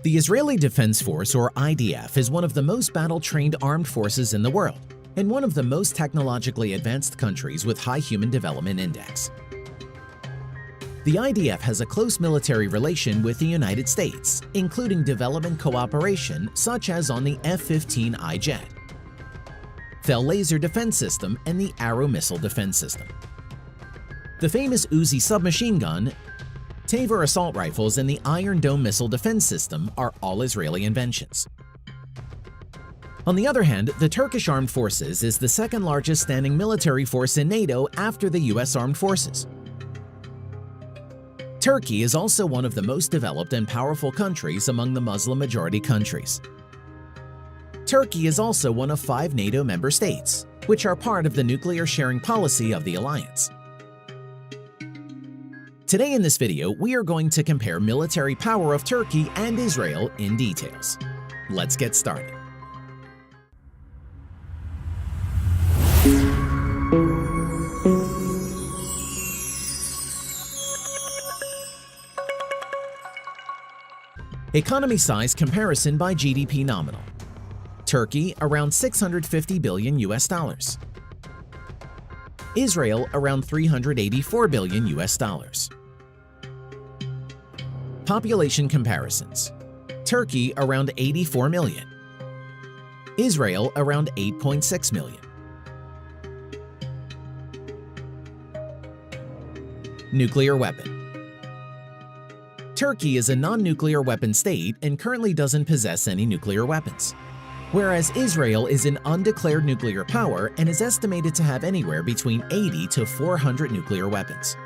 The Israeli Defense Force, or IDF, is one of the most battle-trained armed forces in the world and one of the most technologically advanced countries with high Human Development Index. The IDF has a close military relation with the United States, including development cooperation such as on the F-15I jet, Thel laser defense system, and the Arrow missile defense system. The famous Uzi submachine gun, Tavor assault rifles, and the Iron Dome missile defense system are all Israeli inventions. On the other hand, the Turkish Armed Forces is the second largest standing military force in NATO after the US Armed Forces. Turkey is also one of the most developed and powerful countries among the Muslim-majority countries. Turkey is also one of 5 NATO member states, which are part of the nuclear sharing policy of the alliance. Today in this video, we are going to compare military power of Turkey and Israel in details. Let's get started. Economy size comparison by GDP nominal. Turkey around 650 billion US dollars. Israel around 384 billion US dollars. Population comparisons. Turkey around 84 million. Israel around 8.6 million. Nuclear weapon. Turkey is a non-nuclear weapon state and currently doesn't possess any nuclear weapons, whereas Israel is an undeclared nuclear power and is estimated to have anywhere between 80 to 400 nuclear weapons.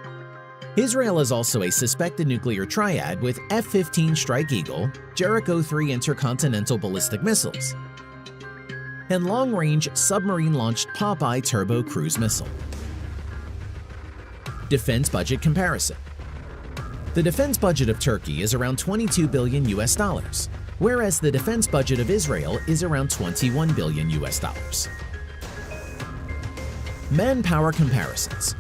Israel is also a suspected nuclear triad with F-15 Strike Eagle, Jericho-3 intercontinental ballistic missiles, and long-range submarine-launched Popeye turbo cruise missile. Defense budget comparison. The defense budget of Turkey is around 22 billion US dollars, whereas the defense budget of Israel is around 21 billion US dollars. Manpower comparisons.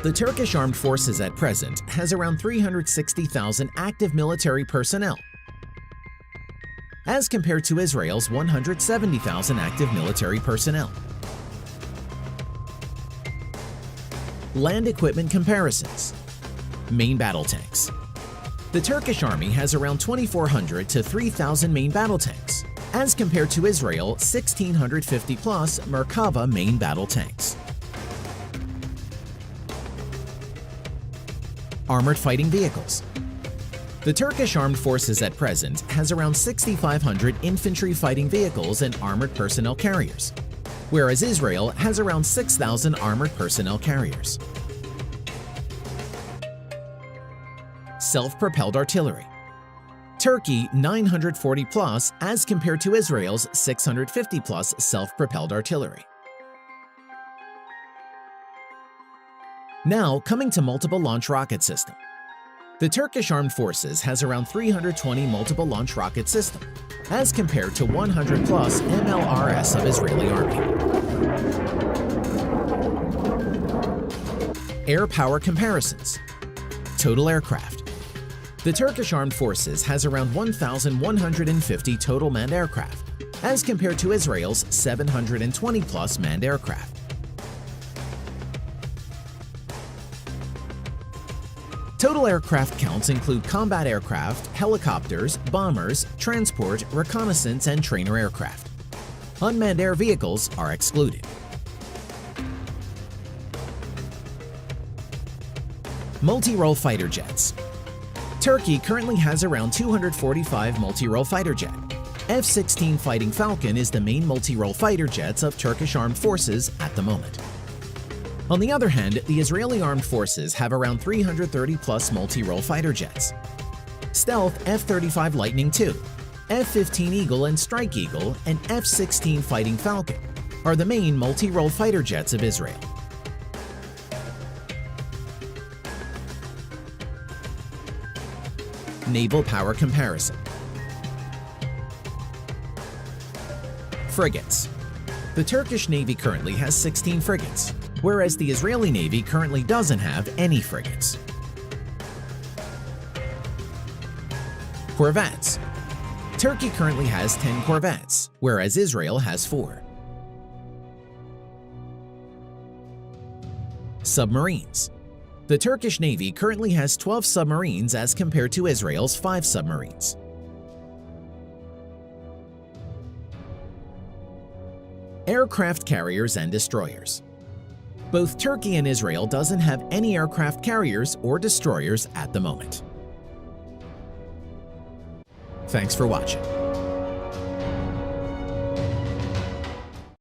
The Turkish Armed Forces at present has around 360,000 active military personnel, as compared to Israel's 170,000 active military personnel. Land equipment comparisons. Main battle tanks. The Turkish army has around 2,400 to 3,000 main battle tanks, as compared to Israel 1,650 plus Merkava main battle tanks. Armored fighting vehicles. The Turkish Armed Forces at present has around 6,500 infantry fighting vehicles and armored personnel carriers, whereas Israel has around 6,000 armored personnel carriers. Self-propelled artillery. Turkey 940 plus as compared to Israel's 650 plus self-propelled artillery. Now, coming to multiple launch rocket system. The Turkish Armed Forces has around 320 multiple launch rocket system, as compared to 100 plus MLRS of Israeli Army. Air power comparisons. Total aircraft. The Turkish Armed Forces has around 1,150 total manned aircraft, as compared to Israel's 720 plus manned aircraft. Total aircraft counts include combat aircraft, helicopters, bombers, transport, reconnaissance, and trainer aircraft. Unmanned air vehicles are excluded. Multi-role fighter jets. Turkey currently has around 245 multi-role fighter jet. F-16 Fighting Falcon is the main multi-role fighter jets of Turkish Armed Forces at the moment. On the other hand, the Israeli Armed Forces have around 330 plus multi-role fighter jets. Stealth F-35 Lightning II, F-15 Eagle and Strike Eagle, and F-16 Fighting Falcon are the main multi-role fighter jets of Israel. Naval power comparison. Frigates. The Turkish Navy currently has 16 frigates, whereas the Israeli Navy currently doesn't have any frigates. Corvettes. Turkey currently has 10 corvettes, whereas Israel has 4. Submarines. The Turkish Navy currently has 12 submarines as compared to Israel's 5 submarines. Aircraft carriers and destroyers. Both Turkey and Israel doesn't have any aircraft carriers or destroyers at the moment. Thanks for watching.